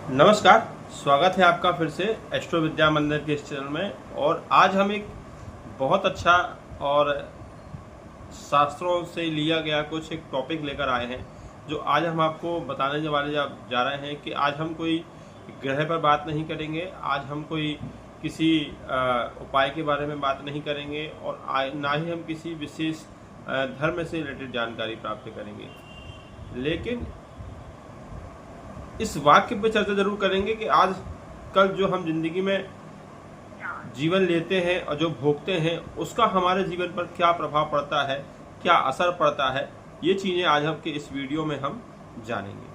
नमस्कार। स्वागत है आपका फिर से एस्ट्रो विद्या मंदिर के इस चैनल में। और आज हम एक बहुत अच्छा और शास्त्रों से लिया गया कुछ एक टॉपिक लेकर आए हैं, जो आज हम आपको बताने वाले जा रहे हैं कि आज हम कोई ग्रह पर बात नहीं करेंगे, आज हम कोई किसी उपाय के बारे में बात नहीं करेंगे और ना ही हम किसी विशेष धर्म से रिलेटेड जानकारी प्राप्त करेंगे, लेकिन इस वाक्य पे चर्चा जरूर करेंगे कि आज कल जो हम जिंदगी में जीवन लेते हैं और जो भोगते हैं उसका हमारे जीवन पर क्या प्रभाव पड़ता है, क्या असर पड़ता है। ये चीजें आज आपके इस वीडियो में हम जानेंगे।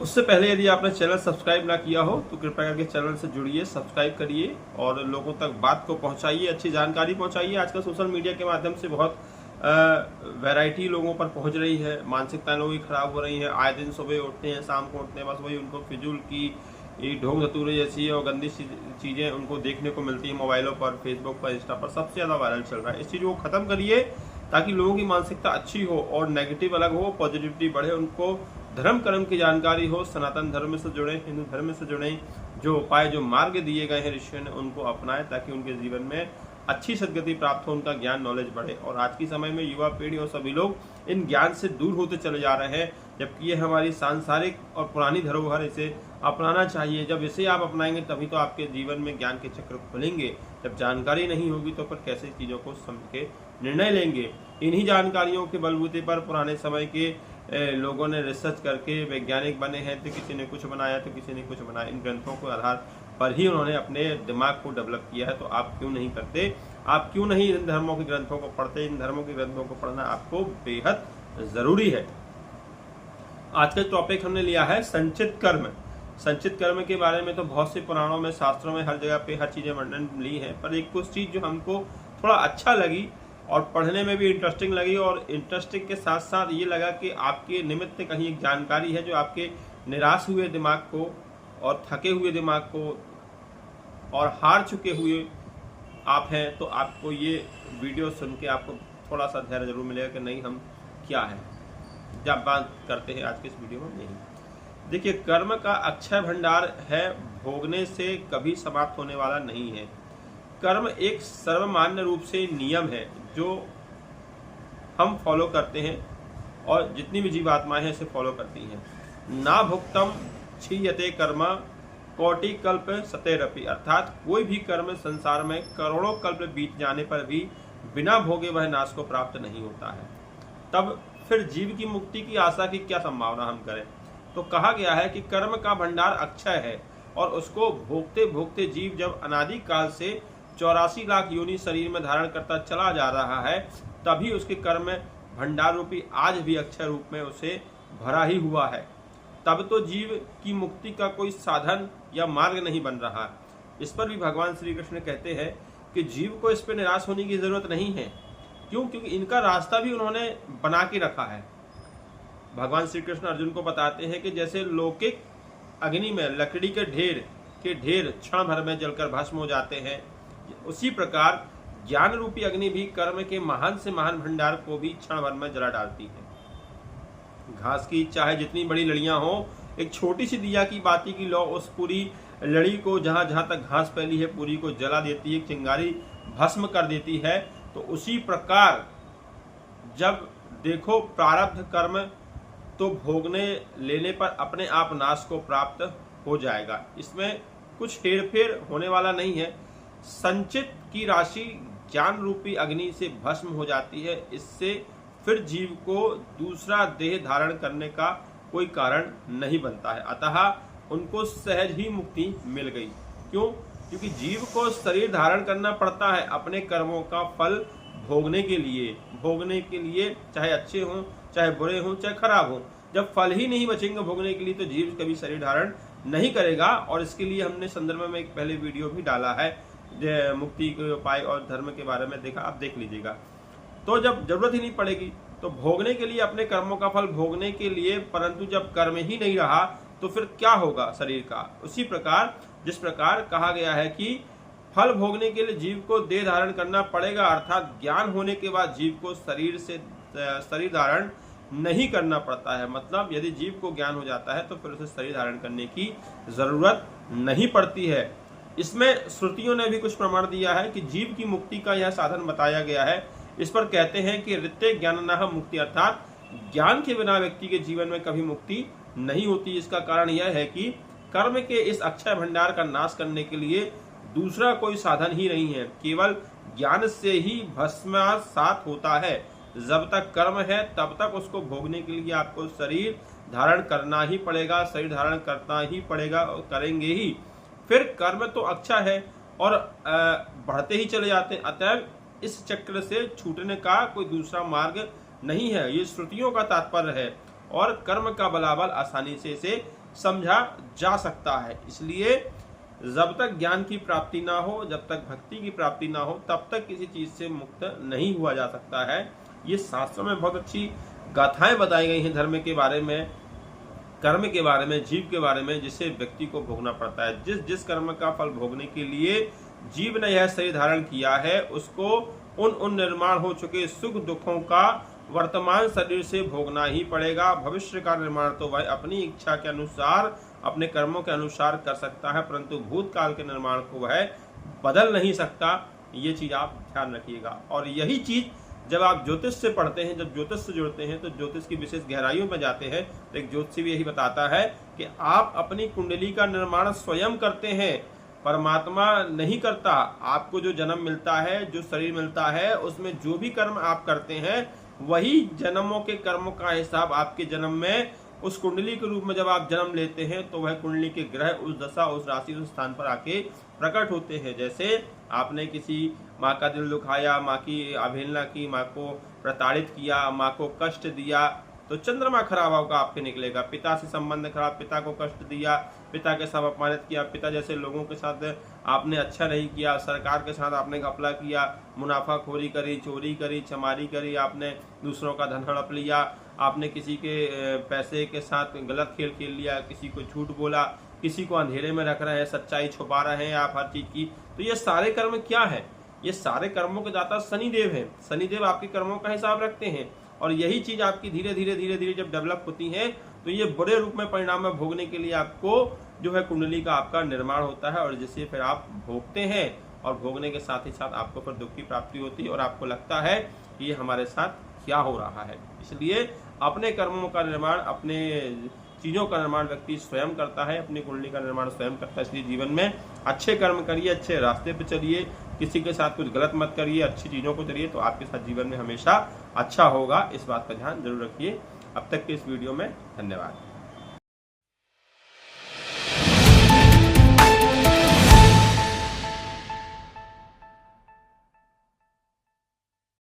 उससे पहले यदि आपने चैनल सब्सक्राइब ना किया हो तो कृपया करके चैनल से जुड़िए, सब्सक्राइब करिए और लोगों तक बात को पहुंचाइए, अच्छी जानकारी पहुंचाइए। आजकल सोशल मीडिया के माध्यम से बहुत वैरायटी लोगों पर पहुंच रही है, मानसिकताएं लोगों की खराब हो रही है। आए दिन सुबह उठते हैं, शाम को उठते हैं, बस वही उनको फिजूल की ढोंग धतूरे जैसी और गंदी चीजें उनको देखने को मिलती है मोबाइलों पर, फेसबुक पर, इंस्टा पर, सबसे ज्यादा वायरल चल रहा है। इस चीज को खत्म करिए ताकि लोगों की मानसिकता अच्छी हो और नेगेटिव अलग हो, पॉजिटिविटी बढ़े, उनको धर्म कर्म की जानकारी हो, सनातन धर्म से जुड़े, हिंदू धर्म से जुड़े, जो उपाय जो मार्ग दिए गए हैं ऋषियों ने उनको अपनाएं ताकि उनके जीवन में अच्छी सदगति प्राप्त हो, उनका ज्ञान नॉलेज बढ़े। और आज के समय में युवा पीढ़ी और सभी लोग इन ज्ञान से दूर होते चले जा रहे हैं, जबकि ये हमारी सांसारिक और पुरानी धरोहर, इसे अपनाना चाहिए। जब इसे आप अपनाएंगे तभी तो आपके जीवन में ज्ञान के चक्र खुलेंगे। जब जानकारी नहीं होगी तो फिर कैसे चीजों को समझ के निर्णय लेंगे। इन्हीं जानकारियों के बलबूते पर पुराने समय के लोगों ने रिसर्च करके वैज्ञानिक बने हैं, तो किसी ने कुछ बनाया तो किसी ने कुछ बनाया। इन ग्रंथों के आधार पर ही उन्होंने अपने दिमाग को डेवलप किया है। तो आप क्यों नहीं करते, आप क्यों नहीं इन धर्मों के ग्रंथों को पढ़ते। इन धर्मों के ग्रंथों को पढ़ना आपको बेहद जरूरी है। आज का टॉपिक हमने लिया है संचित कर्म। संचित कर्म के बारे में तो बहुत से पुराणों में, शास्त्रों में, हर जगह पे हर चीजें वर्णन ली है, पर एक कुछ चीज जो हमको थोड़ा अच्छा लगी और पढ़ने में भी इंटरेस्टिंग लगी, और इंटरेस्टिंग के साथ साथ ये लगा कि आपके निमित्त कहीं एक जानकारी है जो आपके निराश हुए दिमाग को और थके हुए दिमाग को और हार चुके हुए आप हैं, तो आपको ये वीडियो सुन के आपको थोड़ा सा धैर्य जरूर मिलेगा कि नहीं, हम क्या है। जब बात करते हैं आज के इस वीडियो में, नहीं देखिए, कर्म का अक्षय भंडार है, भोगने से कभी समाप्त होने वाला नहीं है। कर्म एक सर्वमान्य रूप से नियम है जो हम फॉलो करते हैं और जितनी भी जीवात्माएं हैं इसे फॉलो करती हैं। ना भुक्तम क्षीयते कर्म कोटि कल्प सतेरपि, अर्थात कोई भी कर्म संसार में करोड़ों कल्प बीत जाने पर भी बिना भोगे वह नाश को प्राप्त नहीं होता है। तब फिर जीव की मुक्ति की आशा की क्या संभावना हम करें। तो कहा गया है कि कर्म का भंडार अक्षय है और उसको भोगते भोगते जीव जब अनादि काल से 84 लाख योनि शरीर में धारण करता चला जा रहा है, तभी उसके कर्म भंडार रूपी आज भी अक्षय रूप में उसे भरा ही हुआ है। तब तो जीव की मुक्ति का कोई साधन या मार्ग नहीं बन रहा। इस पर भी भगवान श्री कृष्ण कहते हैं कि जीव को इस पर निराश होने की जरूरत नहीं है। क्यों? क्योंकि इनका रास्ता भी उन्होंने बना के रखा है। भगवान श्री कृष्ण अर्जुन को बताते हैं कि जैसे लौकिक अग्नि में लकड़ी के ढेर क्षण भर में जलकर भस्म हो जाते हैं, उसी प्रकार ज्ञान रूपी अग्नि भी कर्म के महान से महान भंडार को भी क्षण भर में जला डालती है। घास की चाहे जितनी बड़ी लड़ियां हो, एक छोटी सी दिया की बाती की लौ उस पूरी लड़ी को, जहां जहां तक घास फैली है, पूरी को जला देती है, चिंगारी भस्म कर देती है। तो उसी प्रकार जब देखो प्रारब्ध कर्म तो भोगने लेने पर अपने आप नाश को प्राप्त हो जाएगा। इसमें कुछ हेरफेर होने वाला नहीं है। संचित की राशि ज्ञान रूपी अग्नि से भस्म हो जाती है। इससे फिर जीव को दूसरा देह धारण करने का कोई कारण नहीं बनता है। अतः उनको सहज ही मुक्ति मिल गई। क्यों? क्योंकि जीव को शरीर धारण करना पड़ता है अपने कर्मों का फल भोगने के लिए, चाहे अच्छे हों, चाहे बुरे हों, चाहे खराब हों। जब फल ही नहीं बचेंगे भोगने के लिए तो जीव कभी शरीर धारण नहीं करेगा। और इसके लिए हमने संदर्भ में एक पहले वीडियो भी डाला है, मुक्ति के उपाय और धर्म के बारे में देखा, आप देख लीजिएगा। तो जब जरूरत ही नहीं पड़ेगी तो भोगने के लिए, अपने कर्मों का फल भोगने के लिए, परंतु जब कर्म ही नहीं रहा तो फिर क्या होगा शरीर का। उसी प्रकार जिस प्रकार कहा गया है कि फल भोगने के लिए जीव को देह धारण करना पड़ेगा, अर्थात ज्ञान होने के बाद जीव को शरीर धारण नहीं करना पड़ता है। मतलब यदि जीव को ज्ञान हो जाता है तो फिर उसे शरीर धारण करने की जरूरत नहीं पड़ती है। इसमें श्रुतियों ने भी कुछ प्रमाण दिया है कि जीव की मुक्ति का यह साधन बताया गया है। इस पर कहते हैं कि ऋते ज्ञाननाह मुक्ति, अर्थात ज्ञान के बिना व्यक्ति के जीवन में कभी मुक्ति नहीं होती। इसका कारण यह है कि कर्म के इस अक्षय भंडार का नाश करने के लिए दूसरा कोई साधन ही नहीं है। केवल ज्ञान से ही भस्मासात होता है। जब तक कर्म है तब तक उसको भोगने के लिए आपको शरीर धारण करना ही पड़ेगा, शरीर धारण करना ही पड़ेगा और करेंगे ही। फिर कर्म तो अच्छा है और बढ़ते ही चले जाते हैं। अतएव इस चक्र से छूटने का कोई दूसरा मार्ग नहीं है, ये श्रुतियों का तात्पर्य है। और कर्म का बलाबल आसानी से इसे समझा जा सकता है। इसलिए जब तक ज्ञान की प्राप्ति ना हो, जब तक भक्ति की प्राप्ति ना हो, तब तक किसी चीज से मुक्त नहीं हुआ जा सकता है। ये शास्त्रों में बहुत अच्छी गाथाएं बताई गई हैं धर्म के बारे में, कर्म के बारे में, जीव के बारे में, जिसे व्यक्ति को भोगना पड़ता है। जिस जिस कर्म का फल भोगने के लिए जीव ने यह शरीर धारण किया है, उसको उन निर्माण हो चुके सुख दुखों का वर्तमान शरीर से भोगना ही पड़ेगा। भविष्य का निर्माण तो वह अपनी इच्छा के अनुसार, अपने कर्मों के अनुसार कर सकता है, परंतु भूतकाल के निर्माण को वह बदल नहीं सकता। ये चीज आप ध्यान रखिएगा। और यही चीज जब आप ज्योतिष से पढ़ते हैं, जब ज्योतिष से जुड़ते हैं, तो ज्योतिष की विशेष गहराइयों में जाते हैं तो एक ज्योतिषी भी यही बताता है कि आप अपनी कुंडली का निर्माण स्वयं करते हैं, परमात्मा नहीं करता। आपको जो जन्म मिलता है, जो शरीर मिलता है, उसमें जो भी कर्म आप करते हैं, वही जन्मों के कर्मों का हिसाब आपके जन्म में उस कुंडली के रूप में जब आप जन्म लेते हैं तो वह कुंडली के ग्रह उस दशा, उस राशि, उस स्थान पर आके प्रकट होते हैं। जैसे आपने किसी माँ का दिल दुखाया, माँ की अवहेलना की, माँ को प्रताड़ित किया, माँ को कष्ट दिया, तो चंद्रमा खराब होगा आपके निकलेगा। पिता से संबंध खराब, पिता को कष्ट दिया, पिता के साथ अपमानित किया, पिता जैसे लोगों के साथ आपने अच्छा नहीं किया, सरकार के साथ आपने घपला किया, मुनाफाखोरी करी, चोरी करी, चमारी करी, आपने दूसरों का धन हड़प लिया, आपने किसी के पैसे के साथ गलत खेल खेल लिया, किसी को झूठ बोला, किसी को अंधेरे में रख रहे हैं, सच्चाई छुपा रहे हैं आप हर चीज की। तो ये सारे कर्म क्या है? ये सारे कर्मों के दाता शनिदेव हैं। शनिदेव आपके कर्मों का हिसाब रखते हैं और यही चीज आपकी धीरे धीरे जब डेवलप होती है तो ये बड़े रूप में परिणाम में भोगने के लिए आपको जो है कुंडली का आपका निर्माण होता है और जिसे फिर आप भोगते हैं और भोगने के साथ ही साथ आपको फिर दुख की प्राप्ति होती है और आपको लगता है कि ये हमारे साथ क्या हो रहा है। इसलिए अपने कर्मों का निर्माण, अपने चीजों का निर्माण व्यक्ति स्वयं करता है, अपनी कुंडली का निर्माण स्वयं करता है। इसलिए जीवन में अच्छे कर्म करिए, अच्छे रास्ते पे चलिए, किसी के साथ कुछ गलत मत करिए, अच्छी चीजों को करिए, तो आपके साथ जीवन में हमेशा अच्छा होगा। इस बात का ध्यान जरूर रखिए। अब तक के इस वीडियो में धन्यवाद।